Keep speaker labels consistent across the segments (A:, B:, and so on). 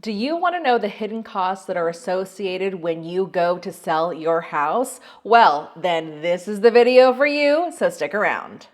A: Do you want to know the hidden costs that are associated when you go to sell your house? Well, then this is the video for you, so stick around.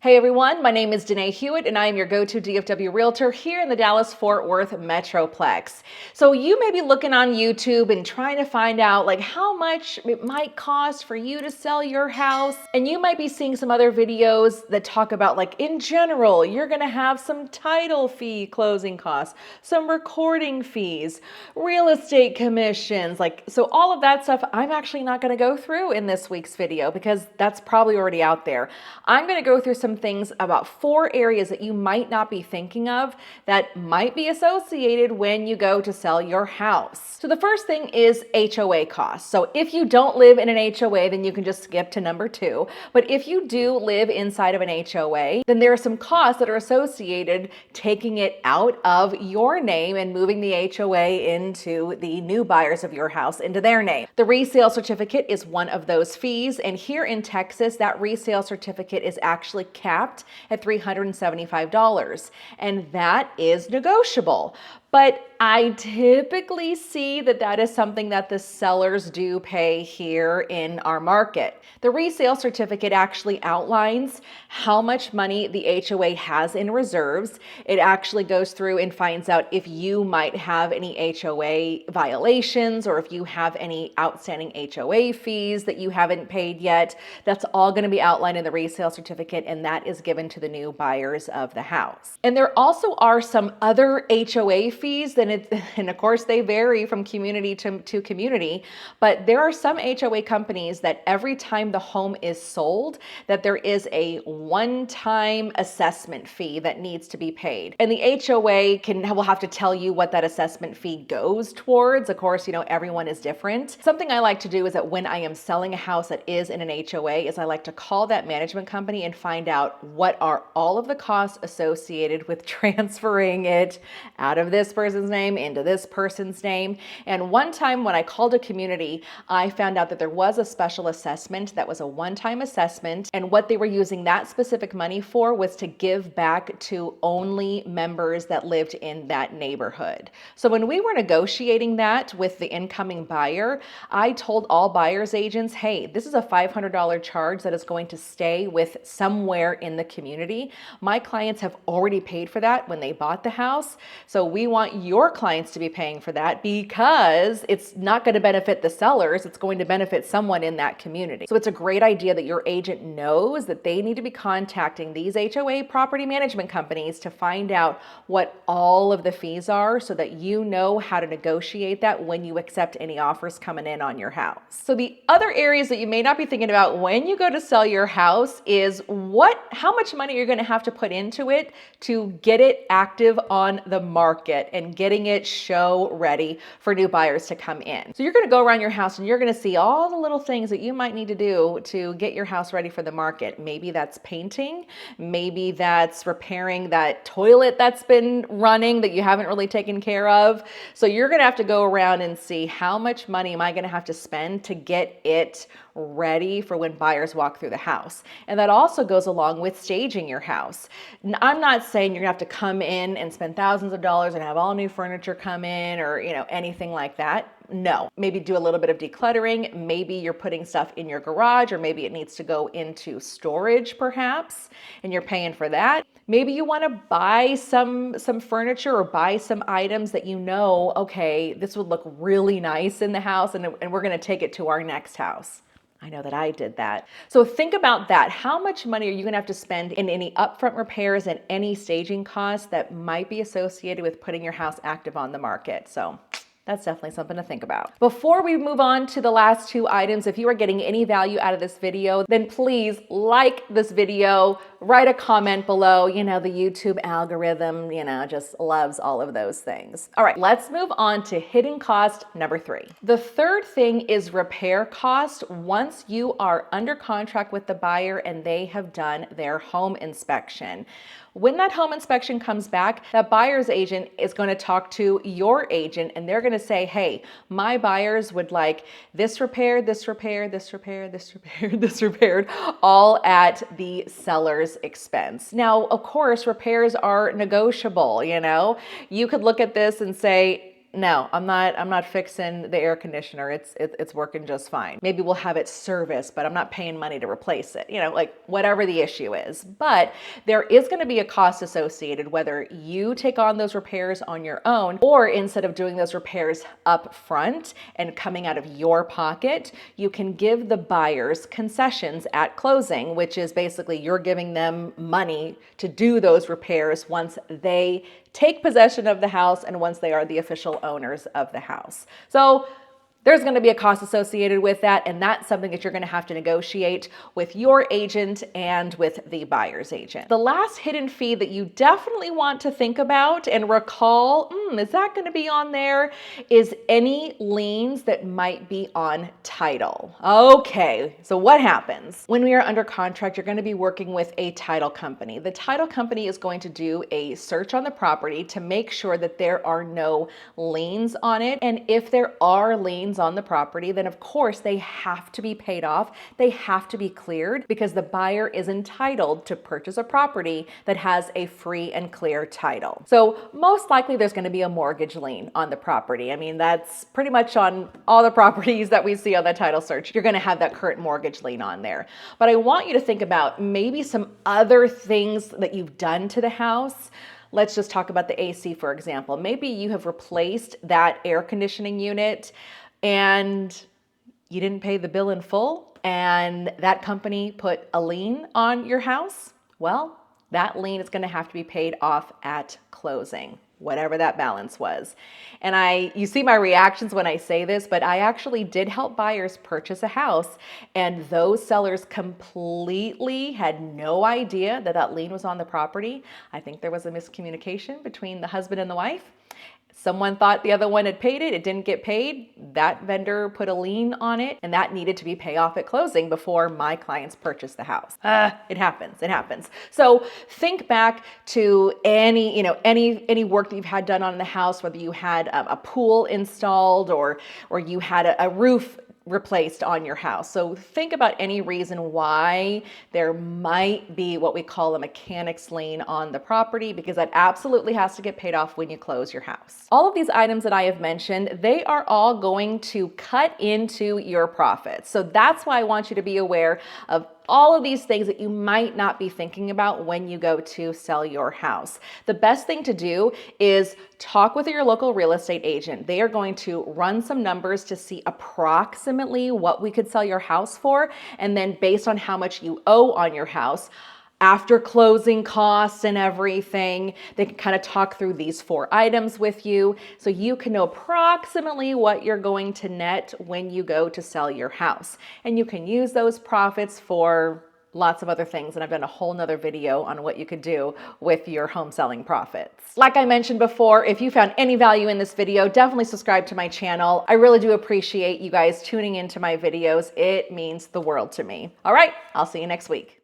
A: Hey everyone, my name is Danae Hewitt and I am your go-to DFW realtor here in the Dallas-Fort Worth Metroplex. So you may be looking on YouTube and trying to find out like how much it might cost for you to sell your house. And you might be seeing some other videos that talk about like in general, you're gonna have some title fee closing costs, some recording fees, real estate commissions, so all of that stuff I'm actually not gonna go through in this week's video because that's probably already out there. I'm gonna go through some things about 4 areas that you might not be thinking of that might be associated when you go to sell your house. So the first thing is HOA costs. So if you don't live in an HOA, then you can just skip to number 2. But if you do live inside of an HOA, then there are some costs that are associated taking it out of your name and moving the HOA into the new buyers of your house into their name. The resale certificate is one of those fees. And here in Texas, that resale certificate is actually capped at $375, and that is negotiable. But I typically see that is something that the sellers do pay here in our market. The resale certificate actually outlines how much money the HOA has in reserves. It actually goes through and finds out if you might have any HOA violations or if you have any outstanding HOA fees that you haven't paid yet. That's all going to be outlined in the resale certificate, and that is given to the new buyers of the house. And there also are some other HOA fees, and of course they vary from community to community, but there are some HOA companies that every time the home is sold, that there is a one-time assessment fee that needs to be paid. And the HOA will have to tell you what that assessment fee goes towards. Of course, everyone is different. Something I like to do is that when I am selling a house that is in an HOA is I like to call that management company and find out what are all of the costs associated with transferring it out of this person's name into this person's name. And one time when I called a community, I found out that there was a special assessment that was a one-time assessment, and what they were using that specific money for was to give back to only members that lived in that neighborhood. So when we were negotiating that with the incoming buyer, I told all buyer's agents, hey, this is a $500 charge that is going to stay with somewhere in the community. My clients have already paid for that when they bought the house. So we want your clients to be paying for that because it's not going to benefit the sellers. It's going to benefit someone in that community. So it's a great idea that your agent knows that they need to be contacting these HOA property management companies to find out what all of the fees are so that you know how to negotiate that when you accept any offers coming in on your house. So the other areas that you may not be thinking about when you go to sell your house is how much money you're going to have to put into it to get it active on the market and getting it show ready for new buyers to come in. So you're going to go around your house and you're going to see all the little things that you might need to do to get your house ready for the market. Maybe that's painting, maybe that's repairing that toilet that's been running that you haven't really taken care of. So you're going to have to go around and see how much money am I going to have to spend to get it ready for when buyers walk through the house. And that also goes along with staging your house. I'm not saying you're gonna have to come in and spend thousands of dollars and have all new furniture come in or anything like that. No, maybe do a little bit of decluttering. Maybe you're putting stuff in your garage, or maybe it needs to go into storage perhaps, and you're paying for that. Maybe you want to buy some furniture or buy some items that okay, this would look really nice in the house and we're going to take it to our next house. I know that I did that. So think about that. How much money are you going to have to spend in any upfront repairs and any staging costs that might be associated with putting your house active on the market? So that's definitely something to think about. Before we move on to the last 2 items, if you are getting any value out of this video, then please like this video, write a comment below. The YouTube algorithm, just loves all of those things. All right, let's move on to hidden cost number 3. The third thing is repair cost once you are under contract with the buyer and they have done their home inspection. When that home inspection comes back, that buyer's agent is going to talk to your agent and they're going to say, hey, my buyers would like this repaired, this repaired, this repaired, this repaired, this repaired, all at the seller's buyer's expense. Now, of course, repairs are negotiable, you know. You could look at this and say, no, I'm not fixing the air conditioner. It's working just fine. Maybe we'll have it serviced, but I'm not paying money to replace it. You know, like whatever the issue is. But there is going to be a cost associated whether you take on those repairs on your own, or instead of doing those repairs up front and coming out of your pocket, you can give the buyers concessions at closing, which is basically you're giving them money to do those repairs once they take possession of the house and once they are the official owners of the house. So there's going to be a cost associated with that, and that's something that you're going to have to negotiate with your agent and with the buyer's agent. The last hidden fee that you definitely want to think about and recall, is that going to be on there, is any liens that might be on title. Okay, so what happens? When we are under contract, you're going to be working with a title company. The title company is going to do a search on the property to make sure that there are no liens on it, and if there are liens on the property, then of course they have to be paid off. They have to be cleared because the buyer is entitled to purchase a property that has a free and clear title. So most likely there's going to be a mortgage lien on the property. I mean, that's pretty much on all the properties that we see on the title search. You're going to have that current mortgage lien on there. But I want you to think about maybe some other things that you've done to the house. Let's just talk about the AC, for example. Maybe you have replaced that air conditioning unit and you didn't pay the bill in full, and that company put a lien on your house. Well, that lien is going to have to be paid off at closing, whatever that balance was. And you see my reactions when I say this, but I actually did help buyers purchase a house, and those sellers completely had no idea that that lien was on the property. I think there was a miscommunication between the husband and the wife. Someone thought the other one had paid it. It didn't get paid. That vendor put a lien on it, and that needed to be paid off at closing before my clients purchased the house. It happens. It happens. So think back to any work that you've had done on the house, whether you had a pool installed or you had a roof replaced on your house. So think about any reason why there might be what we call a mechanic's lien on the property, because that absolutely has to get paid off when you close your house. All of these items that I have mentioned, they are all going to cut into your profits. So that's why I want you to be aware of all of these things that you might not be thinking about when you go to sell your house. The best thing to do is talk with your local real estate agent. They are going to run some numbers to see approximately what we could sell your house for, and then based on how much you owe on your house, after closing costs and everything, they can kind of talk through these 4 items with you so you can know approximately what you're going to net when you go to sell your house. And you can use those profits for lots of other things, and I've done a whole nother video on what you could do with your home selling profits. Like I mentioned before, if you found any value in this video, definitely subscribe to my channel. I really do appreciate you guys tuning into my videos. It means the world to me. All right, I'll see you next week.